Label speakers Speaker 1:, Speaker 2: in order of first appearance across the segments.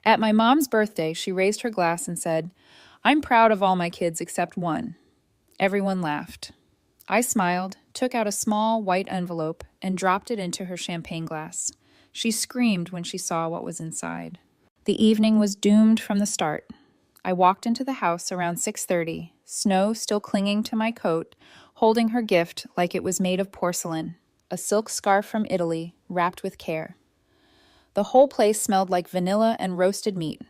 Speaker 1: At my mom's birthday, she raised her glass and said, "I'm proud of all my kids except one." Everyone laughed. I smiled, took out a small white envelope, and dropped it into her champagne glass. She screamed when she saw what was inside. The evening was doomed from the start. I walked into the house around 6:30, snow still clinging to my coat, holding her gift like it was made of porcelain, a silk scarf from Italy, wrapped with care. The whole place smelled like vanilla and roasted meat.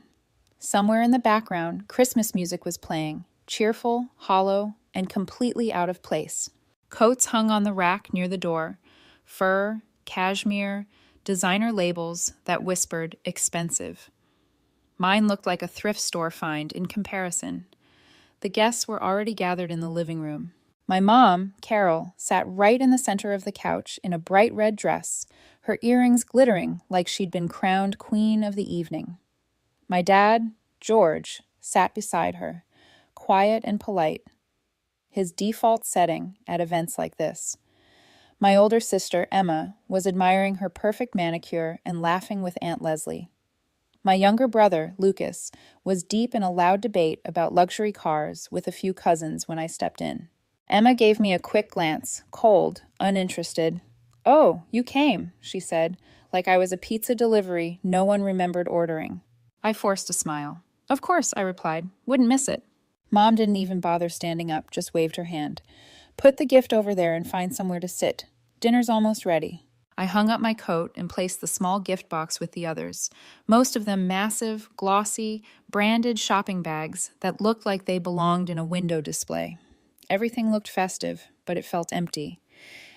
Speaker 1: Somewhere in the background, Christmas music was playing, cheerful, hollow, and completely out of place. Coats hung on the rack near the door, fur, cashmere, designer labels that whispered expensive. Mine looked like a thrift store find in comparison. The guests were already gathered in the living room. My mom, Carol, sat right in the center of the couch in a bright red dress, her earrings glittering like she'd been crowned queen of the evening. My dad, George, sat beside her, quiet and polite, his default setting at events like this. My older sister, Emma, was admiring her perfect manicure and laughing with Aunt Leslie. My younger brother, Lucas, was deep in a loud debate about luxury cars with a few cousins when I stepped in. Emma gave me a quick glance, cold, uninterested. "Oh, you came," she said, like I was a pizza delivery no one remembered ordering. I forced a smile. "Of course," I replied. "Wouldn't miss it." Mom didn't even bother standing up, just waved her hand. "Put the gift over there and find somewhere to sit. Dinner's almost ready." I hung up my coat and placed the small gift box with the others, most of them massive, glossy, branded shopping bags that looked like they belonged in a window display. Everything looked festive, but it felt empty.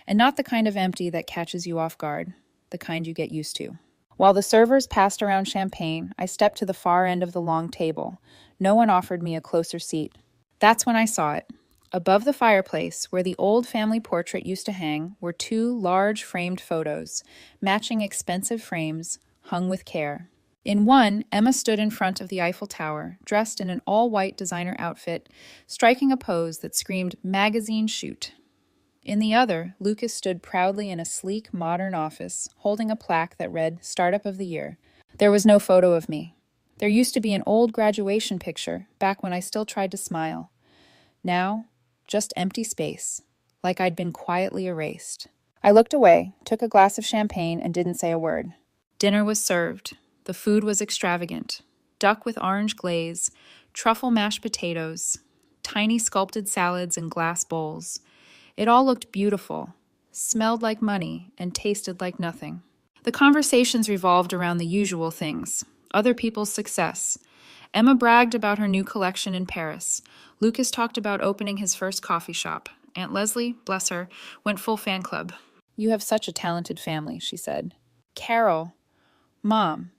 Speaker 1: And not the kind of empty that catches you off guard, the kind you get used to. While the servers passed around champagne, I stepped to the far end of the long table. No one offered me a closer seat. That's when I saw it. Above the fireplace, where the old family portrait used to hang, were two large framed photos, matching expensive frames, hung with care. In one, Emma stood in front of the Eiffel Tower, dressed in an all-white designer outfit, striking a pose that screamed magazine shoot. In the other, Lucas stood proudly in a sleek, modern office, holding a plaque that read Startup of the Year. There was no photo of me. There used to be an old graduation picture, back when I still tried to smile. Now, just empty space, like I'd been quietly erased. I looked away, took a glass of champagne, and didn't say a word. Dinner was served. The food was extravagant. Duck with orange glaze, truffle mashed potatoes, tiny sculpted salads in glass bowls. It all looked beautiful, smelled like money, and tasted like nothing. The conversations revolved around the usual things, other people's success. Emma bragged about her new collection in Paris. Lucas talked about opening his first coffee shop. Aunt Leslie, bless her, went full fan club. "You have such a talented family," she said. Carol, Mom,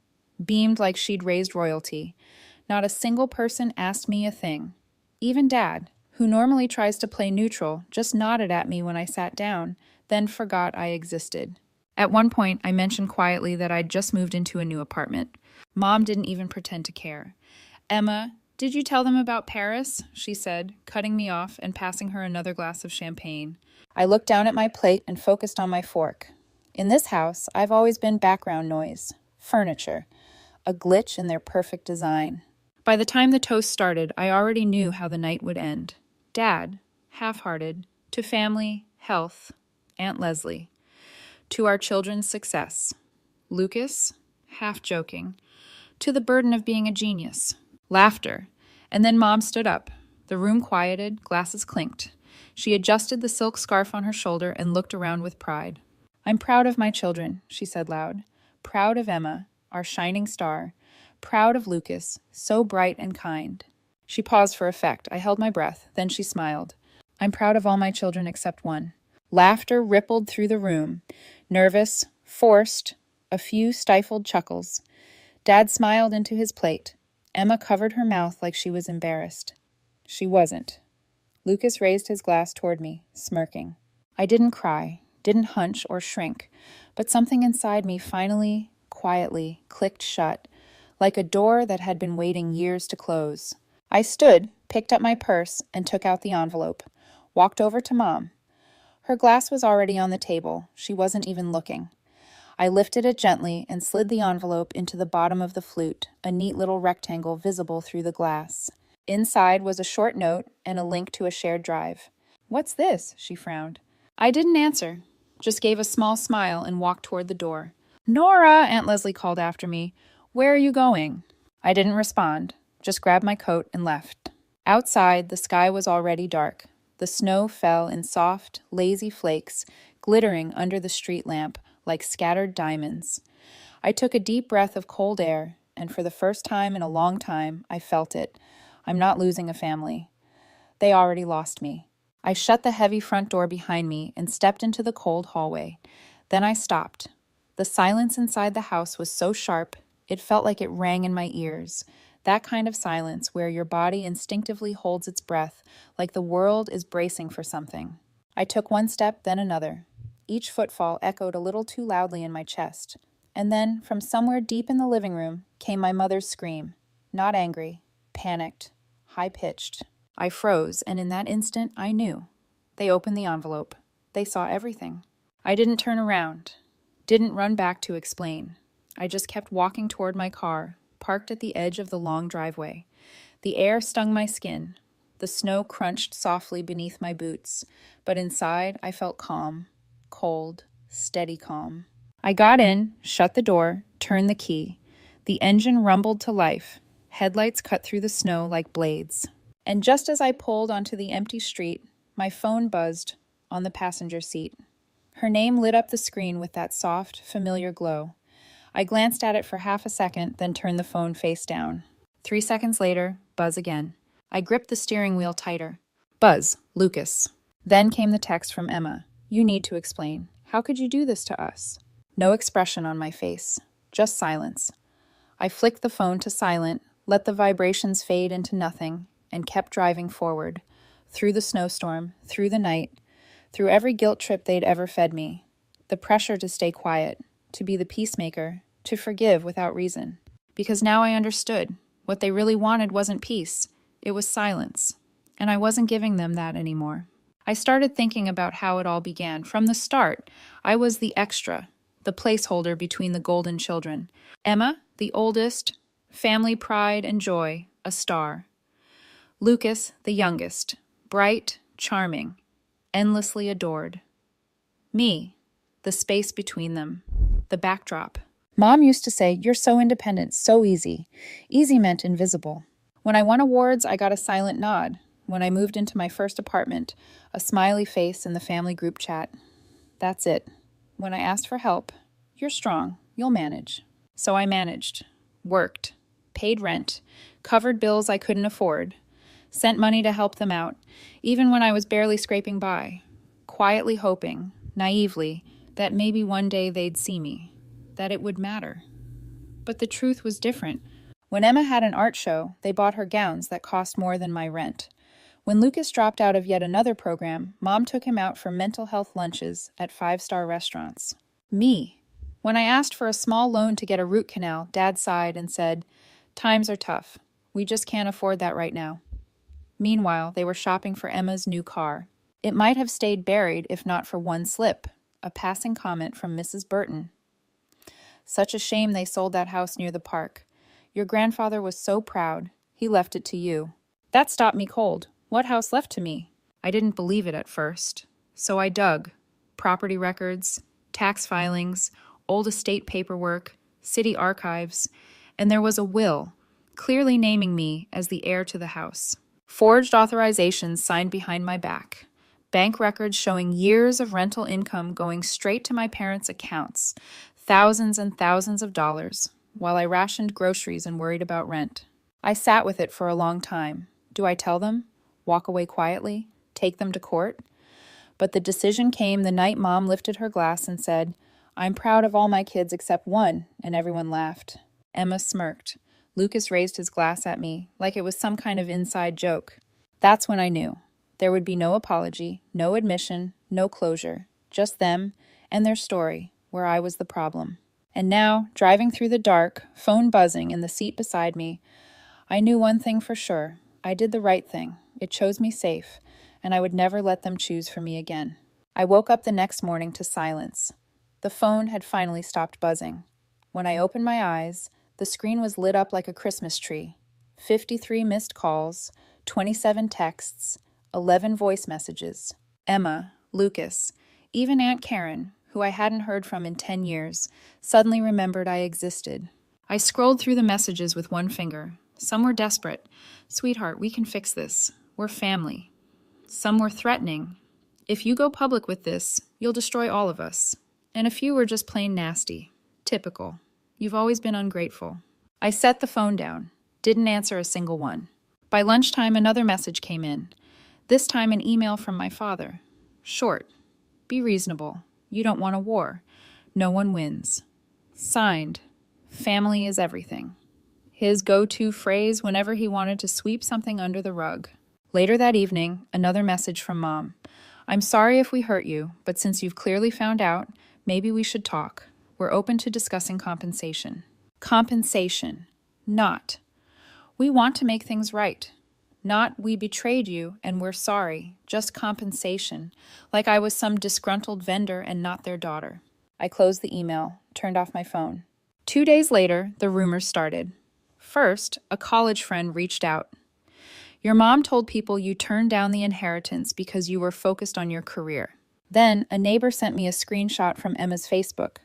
Speaker 1: beamed like she'd raised royalty. Not a single person asked me a thing. Even Dad, who normally tries to play neutral, just nodded at me when I sat down, then forgot I existed. At one point, I mentioned quietly that I'd just moved into a new apartment. Mom didn't even pretend to care. "Emma, did you tell them about Paris?" she said, cutting me off and passing her another glass of champagne. I looked down at my plate and focused on my fork. In this house, I've always been background noise, furniture, a glitch in their perfect design. By the time the toast started, I already knew how the night would end. Dad, half-hearted, to family, health, Aunt Leslie. To our children's success. Lucas, half-joking, to the burden of being a genius. Laughter. And then Mom stood up. The room quieted, glasses clinked. She adjusted the silk scarf on her shoulder and looked around with pride. "I'm proud of my children," she said loud. "Proud of Emma, our shining star. Proud of Lucas, so bright and kind." She paused for effect. I held my breath. Then she smiled. "I'm proud of all my children except one." Laughter rippled through the room. Nervous, forced, a few stifled chuckles. Dad smiled into his plate. Emma covered her mouth like she was embarrassed. She wasn't. Lucas raised his glass toward me, smirking. I didn't cry, didn't hunch or shrink, but something inside me finally, quietly, clicked shut, like a door that had been waiting years to close. I stood, picked up my purse, and took out the envelope. Walked over to Mom. Her glass was already on the table. She wasn't even looking. I lifted it gently and slid the envelope into the bottom of the flute, a neat little rectangle visible through the glass. Inside was a short note and a link to a shared drive. "What's this?" she frowned. I didn't answer, just gave a small smile and walked toward the door. "Nora!" Aunt Leslie called after me. "Where are you going?" I didn't respond, just grabbed my coat and left. Outside, the sky was already dark. The snow fell in soft, lazy flakes, glittering under the street lamp like scattered diamonds. I took a deep breath of cold air, and for the first time in a long time, I felt it. I'm not losing a family. They already lost me. I shut the heavy front door behind me and stepped into the cold hallway. Then I stopped. The silence inside the house was so sharp, it felt like it rang in my ears. That kind of silence where your body instinctively holds its breath, like the world is bracing for something. I took one step, then another. Each footfall echoed a little too loudly in my chest. And then, from somewhere deep in the living room, came my mother's scream. Not angry, panicked, high-pitched. I froze, and in that instant, I knew. They opened the envelope. They saw everything. I didn't turn around, didn't run back to explain. I just kept walking toward my car, parked at the edge of the long driveway. The air stung my skin. The snow crunched softly beneath my boots, but inside I felt calm, cold, steady calm. I got in, shut the door, turned the key. The engine rumbled to life. Headlights cut through the snow like blades. And just as I pulled onto the empty street, my phone buzzed on the passenger seat. Her name lit up the screen with that soft, familiar glow. I glanced at it for half a second, then turned the phone face down. 3 seconds later, buzz again. I gripped the steering wheel tighter. Buzz, Lucas. Then came the text from Emma. "You need to explain. How could you do this to us?" No expression on my face, just silence. I flicked the phone to silent, let the vibrations fade into nothing, and kept driving forward, through the snowstorm, through the night, through every guilt trip they'd ever fed me. The pressure to stay quiet, to be the peacemaker, to forgive without reason. Because now I understood. What they really wanted wasn't peace. It was silence. And I wasn't giving them that anymore. I started thinking about how it all began. From the start, I was the extra, the placeholder between the golden children. Emma, the oldest, family pride and joy, a star. Lucas, the youngest, bright, charming, endlessly adored. Me, the space between them, the backdrop. Mom used to say, "You're so independent, so easy." Easy meant invisible. When I won awards, I got a silent nod. When I moved into my first apartment, a smiley face in the family group chat. That's it. When I asked for help, "You're strong, you'll manage." So I managed, worked, paid rent, covered bills I couldn't afford, sent money to help them out, even when I was barely scraping by, quietly hoping, naively, that maybe one day they'd see me, that it would matter. But the truth was different. When Emma had an art show, they bought her gowns that cost more than my rent. When Lucas dropped out of yet another program, Mom took him out for mental health lunches at 5-star restaurants. Me. When I asked for a small loan to get a root canal, Dad sighed and said, "Times are tough. We just can't afford that right now." Meanwhile, they were shopping for Emma's new car. It might have stayed buried if not for one slip, a passing comment from Mrs. Burton. "Such a shame they sold that house near the park. Your grandfather was so proud. He left it to you." That stopped me cold. What house left to me? I didn't believe it at first. So I dug. Property records, tax filings, old estate paperwork, city archives, and there was a will, clearly naming me as the heir to the house. Forged authorizations signed behind my back. Bank records showing years of rental income going straight to my parents' accounts, thousands and thousands of dollars, while I rationed groceries and worried about rent. I sat with it for a long time. Do I tell them? Walk away quietly? Take them to court? But the decision came the night Mom lifted her glass and said, "I'm proud of all my kids except one," and everyone laughed. Emma smirked. Lucas raised his glass at me, like it was some kind of inside joke. That's when I knew. There would be no apology, no admission, no closure. Just them and their story, where I was the problem. And now, driving through the dark, phone buzzing in the seat beside me, I knew one thing for sure. I did the right thing. It chose me safe, and I would never let them choose for me again. I woke up the next morning to silence. The phone had finally stopped buzzing. When I opened my eyes, the screen was lit up like a Christmas tree. 53 missed calls, 27 texts, 11 voice messages. Emma, Lucas, even Aunt Karen, who I hadn't heard from in 10 years, suddenly remembered I existed. I scrolled through the messages with one finger. Some were desperate. "Sweetheart, we can fix this. We're family." Some were threatening. "If you go public with this, you'll destroy all of us." And a few were just plain nasty. Typical. "You've always been ungrateful." I set the phone down. Didn't answer a single one. By lunchtime, another message came in. This time an email from my father. Short. "Be reasonable. You don't want a war. No one wins." Signed, "Family is everything." His go-to phrase whenever he wanted to sweep something under the rug. Later that evening, another message from Mom. "I'm sorry if we hurt you, but since you've clearly found out, maybe we should talk. We're open to discussing compensation." Compensation. Not. "We want to make things right." Not, "We betrayed you and we're sorry." Just compensation, like I was some disgruntled vendor and not their daughter. I closed the email, turned off my phone. 2 days later, the rumors started. First, a college friend reached out. "Your mom told people you turned down the inheritance because you were focused on your career." Then, a neighbor sent me a screenshot from Emma's Facebook.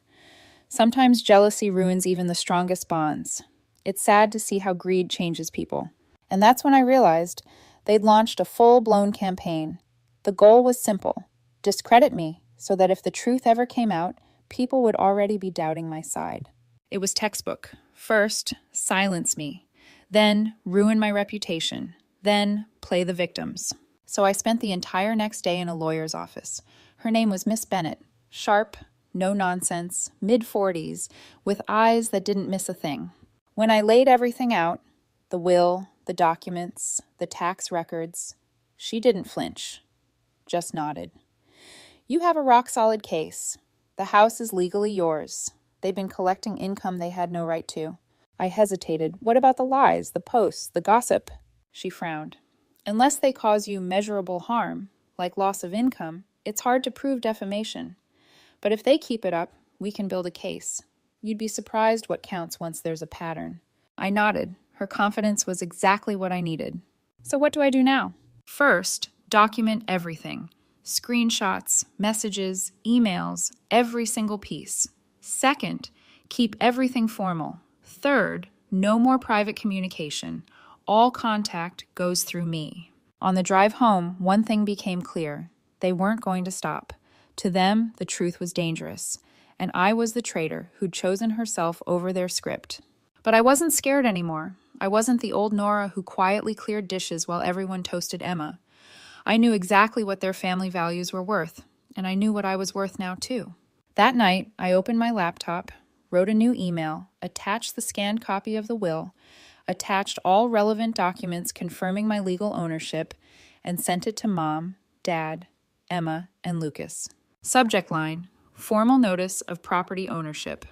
Speaker 1: Sometimes jealousy ruins even the strongest bonds. It's sad to see how greed changes people. And that's when I realized they'd launched a full-blown campaign. The goal was simple: discredit me so that if the truth ever came out, people would already be doubting my side. It was textbook. First, silence me. Then, ruin my reputation. Then, play the victims. So I spent the entire next day in a lawyer's office. Her name was Miss Bennett. Sharp, no nonsense, mid-40s, with eyes that didn't miss a thing. When I laid everything out, the will, the documents, the tax records, she didn't flinch, just nodded. "You have a rock-solid case. The house is legally yours. They've been collecting income they had no right to." I hesitated. "What about the lies, the posts, the gossip?" She frowned. "Unless they cause you measurable harm, like loss of income, it's hard to prove defamation. But if they keep it up, we can build a case. You'd be surprised what counts once there's a pattern." I nodded. Her confidence was exactly what I needed. "So what do I do now?" "First, document everything. Screenshots, messages, emails, every single piece. Second, keep everything formal. Third, no more private communication. All contact goes through me." On the drive home, one thing became clear. They weren't going to stop. To them, the truth was dangerous, and I was the traitor who'd chosen herself over their script. But I wasn't scared anymore. I wasn't the old Nora who quietly cleared dishes while everyone toasted Emma. I knew exactly what their family values were worth, and I knew what I was worth now too. That night, I opened my laptop, wrote a new email, attached the scanned copy of the will, attached all relevant documents confirming my legal ownership, and sent it to Mom, Dad, Emma, and Lucas. Subject line: formal notice of property ownership.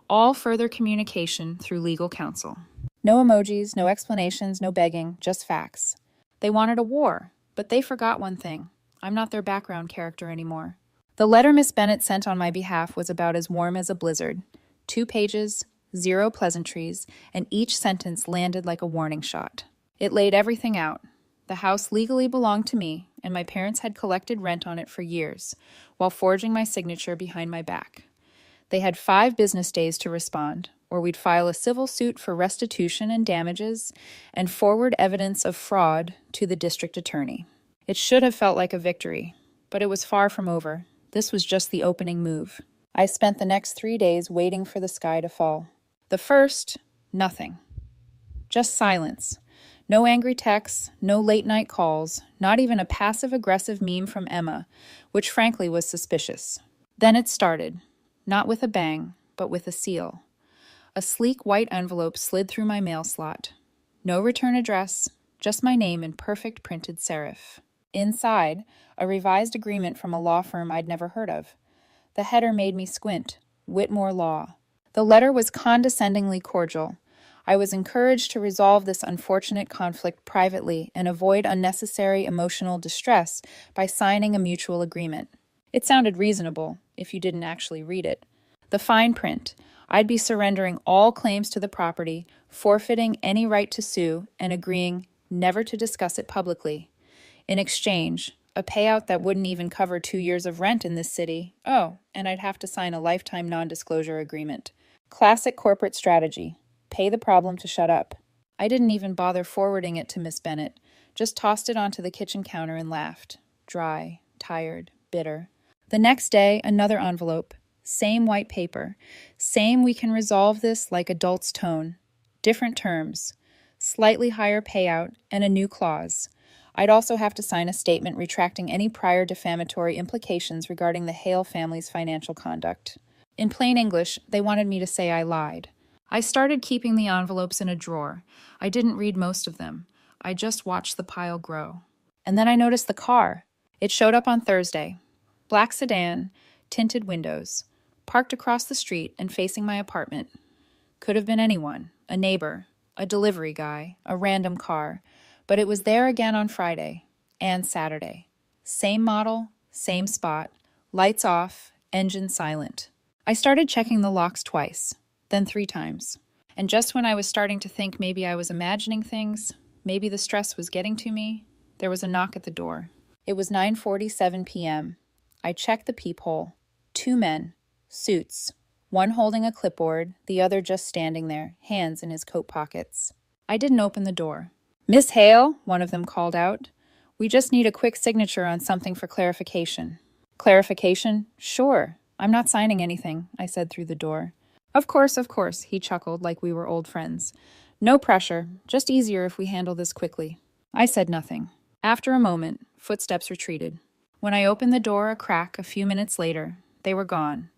Speaker 1: All further communication through legal counsel. No emojis, no explanations, no begging, just facts. They wanted a war, but they forgot one thing. I'm not their background character anymore. The letter Miss Bennett sent on my behalf was about as warm as a blizzard. 2 pages, 0 pleasantries, and each sentence landed like a warning shot. It laid everything out. The house legally belonged to me, and my parents had collected rent on it for years, while forging my signature behind my back. They had 5 business days to respond, or we'd file a civil suit for restitution and damages, and forward evidence of fraud to the district attorney. It should have felt like a victory, but it was far from over. This was just the opening move. I spent the next 3 days waiting for the sky to fall. The first, nothing. Just silence. No angry texts, no late-night calls, not even a passive-aggressive meme from Emma, which frankly was suspicious. Then it started. Not with a bang, but with a seal. A sleek white envelope slid through my mail slot. No return address, just my name in perfect printed serif. Inside, a revised agreement from a law firm I'd never heard of. The header made me squint. Whitmore Law. The letter was condescendingly cordial. I was encouraged to resolve this unfortunate conflict privately and avoid unnecessary emotional distress by signing a mutual agreement. It sounded reasonable, if you didn't actually read it. The fine print. I'd be surrendering all claims to the property, forfeiting any right to sue, and agreeing never to discuss it publicly. In exchange, a payout that wouldn't even cover 2 years of rent in this city. Oh, and I'd have to sign a lifetime non-disclosure agreement. Classic corporate strategy. Pay the problem to shut up. I didn't even bother forwarding it to Miss Bennet, just tossed it onto the kitchen counter and laughed. Dry, tired, bitter. The next day, another envelope. Same white paper. Same we can resolve this like adults tone. Different terms. Slightly higher payout and a new clause. I'd also have to sign a statement retracting any prior defamatory implications regarding the Hale family's financial conduct. In plain English, they wanted me to say I lied. I started keeping the envelopes in a drawer. I didn't read most of them. I just watched the pile grow. And then I noticed the car. It showed up on Thursday. Black sedan, tinted windows, parked across the street and facing my apartment. Could have been anyone, a neighbor, a delivery guy, a random car. But it was there again on Friday and Saturday. Same model, same spot, lights off, engine silent. I started checking the locks twice, then 3 times. And just when I was starting to think maybe I was imagining things, maybe the stress was getting to me, there was a knock at the door. It was 9:47 p.m. I checked the peephole. 2 men, suits, one holding a clipboard, the other just standing there, hands in his coat pockets. I didn't open the door. "Miss Hale," one of them called out, "we just need a quick signature on something for clarification." "Clarification? Sure. I'm not signing anything," I said through the door. Of course, he chuckled like we were old friends. "No pressure. Just easier if we handle this quickly." I said nothing. After a moment, footsteps retreated. When I opened the door a crack a few minutes later, they were gone.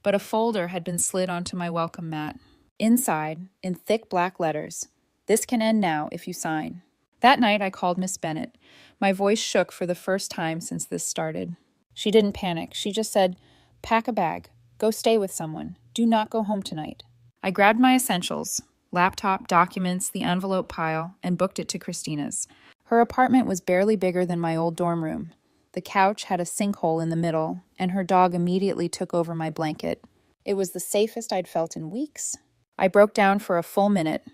Speaker 1: But a folder had been slid onto my welcome mat. Inside, in thick black letters, "This can end now if you sign." That night I called Miss Bennet. My voice shook for the first time since this started. She didn't panic. She just said, "Pack a bag. Go stay with someone. Do not go home tonight." I grabbed my essentials, laptop, documents, the envelope pile, and booked it to Christina's. Her apartment was barely bigger than my old dorm room. The couch had a sinkhole in the middle, and her dog immediately took over my blanket. It was the safest I'd felt in weeks. I broke down for a full minute.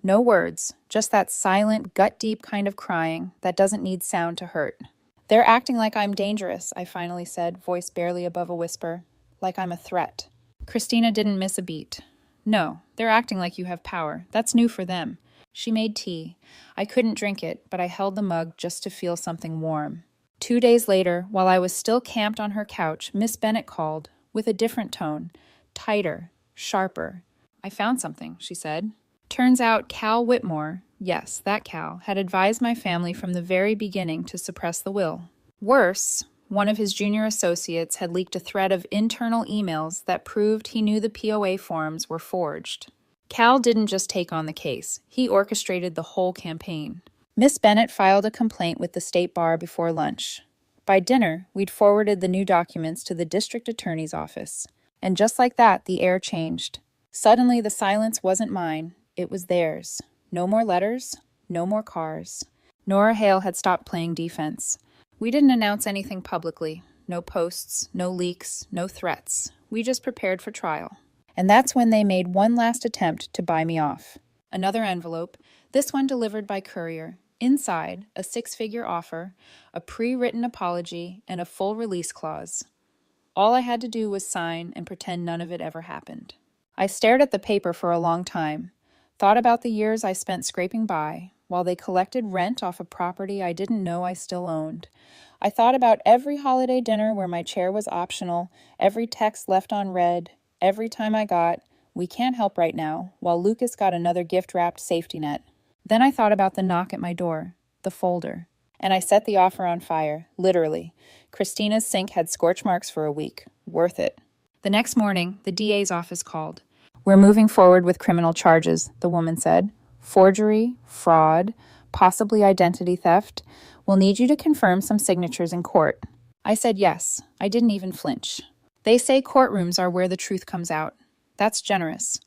Speaker 1: No words, just that silent, gut-deep kind of crying that doesn't need sound to hurt. "They're acting like I'm dangerous," I finally said, voice barely above a whisper. "Like I'm a threat." Christina didn't miss a beat. "No, they're acting like you have power. That's new for them." She made tea. I couldn't drink it, but I held the mug just to feel something warm. 2 days later, while I was still camped on her couch, Miss Bennet called, with a different tone, tighter, sharper. "I found something," she said. Turns out Cal Whitmore, yes, that Cal, had advised my family from the very beginning to suppress the will. Worse, one of his junior associates had leaked a thread of internal emails that proved he knew the POA forms were forged. Cal didn't just take on the case. He orchestrated the whole campaign. Miss Bennet filed a complaint with the state bar before lunch. By dinner, we'd forwarded the new documents to the district attorney's office. And just like that, the air changed. Suddenly, the silence wasn't mine. It was theirs. No more letters, no more cars. Nora Hale had stopped playing defense. We didn't announce anything publicly. No posts, no leaks, no threats. We just prepared for trial. And that's when they made one last attempt to buy me off. Another envelope, this one delivered by courier. Inside, a 6-figure offer, a pre-written apology, and a full release clause. All I had to do was sign and pretend none of it ever happened. I stared at the paper for a long time, thought about the years I spent scraping by, while they collected rent off a property I didn't know I still owned. I thought about every holiday dinner where my chair was optional, every text left on read, every time I got, "We can't help right now," while Lucas got another gift-wrapped safety net. Then I thought about the knock at my door, the folder, and I set the offer on fire, literally. Christina's sink had scorch marks for a week. Worth it. The next morning, the DA's office called. "We're moving forward with criminal charges," the woman said. "Forgery, fraud, possibly identity theft. We'll need you to confirm some signatures in court." I said yes. I didn't even flinch. They say courtrooms are where the truth comes out. That's generous.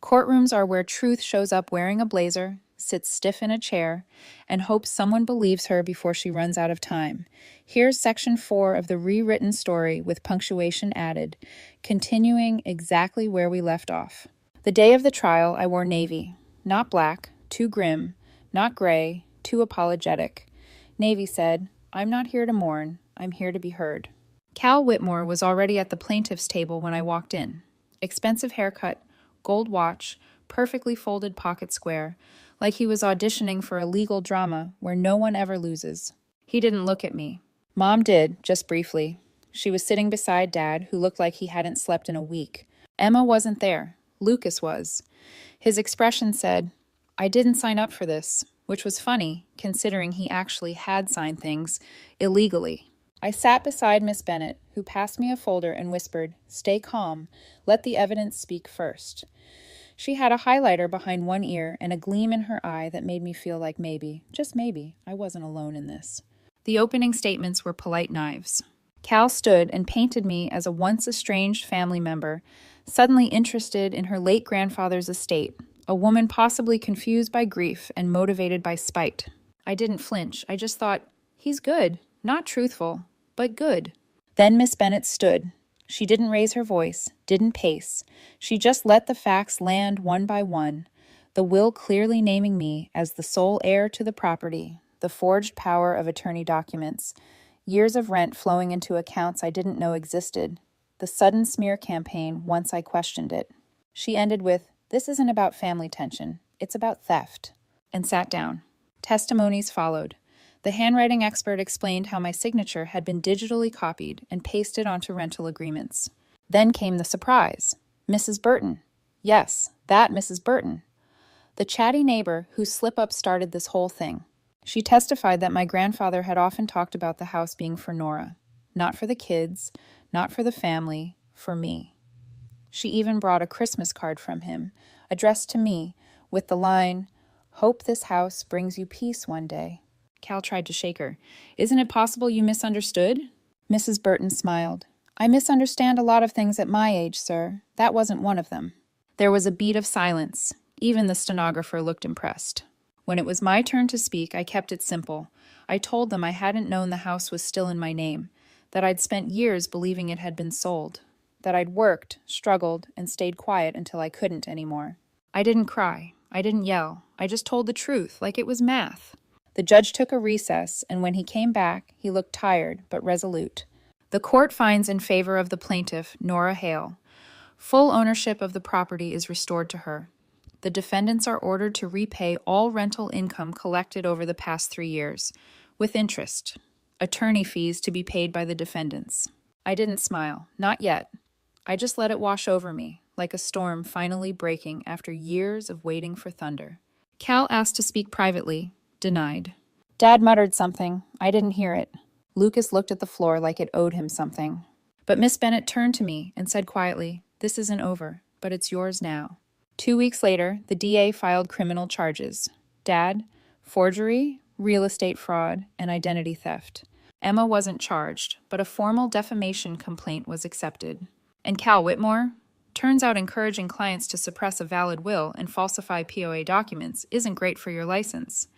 Speaker 1: Courtrooms are where truth shows up wearing a blazer, sits stiff in a chair, and hopes someone believes her before she runs out of time. Here's section 4 of the rewritten story with punctuation added, continuing exactly where we left off. The day of the trial, I wore navy. Not black, too grim, not gray, too apologetic. Navy said, "I'm not here to mourn, I'm here to be heard." Cal Whitmore was already at the plaintiff's table when I walked in. Expensive haircut, gold watch, perfectly folded pocket square, like he was auditioning for a legal drama where no one ever loses. He didn't look at me. Mom did, just briefly. She was sitting beside Dad, who looked like he hadn't slept in a week. Emma wasn't there. Lucas was. His expression said, "I didn't sign up for this," which was funny, considering he actually had signed things illegally. I sat beside Miss Bennett, who passed me a folder and whispered, "Stay calm. Let the evidence speak first." She had a highlighter behind one ear and a gleam in her eye that made me feel like maybe, just maybe, I wasn't alone in this. The opening statements were polite knives. Cal stood and painted me as a once estranged family member, suddenly interested in her late grandfather's estate, a woman possibly confused by grief and motivated by spite. I didn't flinch. I just thought, he's good, not truthful, but good. Then Miss Bennett stood. She didn't raise her voice, didn't pace. She just let the facts land one by one, the will clearly naming me as the sole heir to the property, the forged power of attorney documents, years of rent flowing into accounts I didn't know existed, the sudden smear campaign once I questioned it. She ended with, "This isn't about family tension, it's about theft," and sat down. Testimonies followed. The handwriting expert explained how my signature had been digitally copied and pasted onto rental agreements. Then came the surprise. Mrs. Burton. Yes, that Mrs. Burton. The chatty neighbor whose slip-up started this whole thing. She testified that my grandfather had often talked about the house being for Nora. Not for the kids, not for the family, for me. She even brought a Christmas card from him, addressed to me, with the line, "Hope this house brings you peace one day." Cal tried to shake her. "Isn't it possible you misunderstood?" Mrs. Burton smiled. "I misunderstand a lot of things at my age, sir. That wasn't one of them." There was a beat of silence. Even the stenographer looked impressed. When it was my turn to speak, I kept it simple. I told them I hadn't known the house was still in my name, that I'd spent years believing it had been sold, that I'd worked, struggled, and stayed quiet until I couldn't anymore. I didn't cry. I didn't yell. I just told the truth, like it was math. The judge took a recess, and when he came back, he looked tired but resolute. The court finds in favor of the plaintiff, Nora Hale. Full ownership of the property is restored to her. The defendants are ordered to repay all rental income collected over the past 3 years, with interest. Attorney fees to be paid by the defendants. I didn't smile, not yet. I just let it wash over me, like a storm finally breaking after years of waiting for thunder. Cal asked to speak privately. Denied. Dad muttered something. I didn't hear it. Lucas looked at the floor like it owed him something. But Miss Bennett turned to me and said quietly, "This isn't over, but it's yours now." 2 weeks later, the DA filed criminal charges. Dad, forgery, real estate fraud, and identity theft. Emma wasn't charged, but a formal defamation complaint was accepted. And Cal Whitmore? Turns out encouraging clients to suppress a valid will and falsify POA documents isn't great for your license.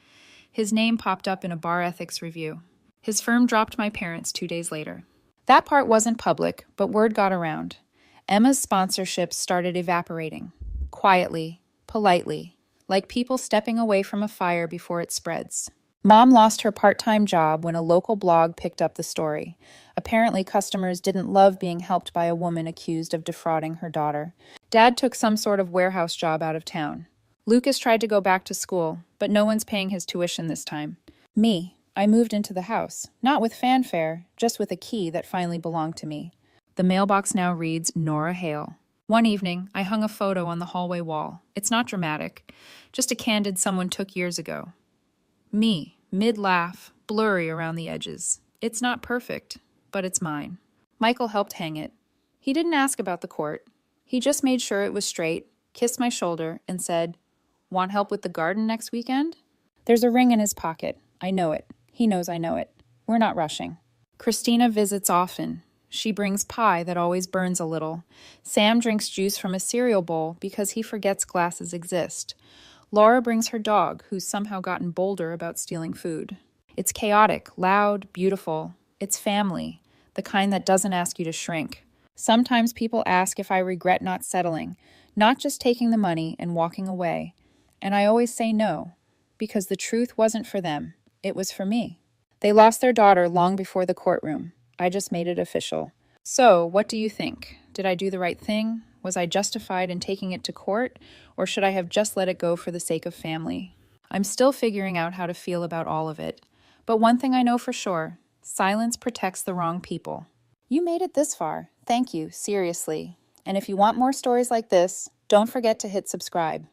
Speaker 1: His name popped up in a bar ethics review. His firm dropped my parents 2 days later. That part wasn't public, but word got around. Emma's sponsorships started evaporating. Quietly, politely, like people stepping away from a fire before it spreads. Mom lost her part-time job when a local blog picked up the story. Apparently, customers didn't love being helped by a woman accused of defrauding her daughter. Dad took some sort of warehouse job out of town. Lucas tried to go back to school, but no one's paying his tuition this time. Me, I moved into the house, not with fanfare, just with a key that finally belonged to me. The mailbox now reads Nora Hale. One evening, I hung a photo on the hallway wall. It's not dramatic, just a candid someone took years ago. Me, mid-laugh, blurry around the edges. It's not perfect, but it's mine. Michael helped hang it. He didn't ask about the court. He just made sure it was straight, kissed my shoulder, and said, "Want help with the garden next weekend?" There's a ring in his pocket. I know it. He knows I know it. We're not rushing. Christina visits often. She brings pie that always burns a little. Sam drinks juice from a cereal bowl because he forgets glasses exist. Laura brings her dog, who's somehow gotten bolder about stealing food. It's chaotic, loud, beautiful. It's family, the kind that doesn't ask you to shrink. Sometimes people ask if I regret not settling, not just taking the money and walking away. And I always say no, because the truth wasn't for them, it was for me. They lost their daughter long before the courtroom. I just made it official. So, what do you think? Did I do the right thing? Was I justified in taking it to court, or should I have just let it go for the sake of family? I'm still figuring out how to feel about all of it. But one thing I know for sure, silence protects the wrong people. You made it this far. Thank you, seriously. And if you want more stories like this, don't forget to hit subscribe.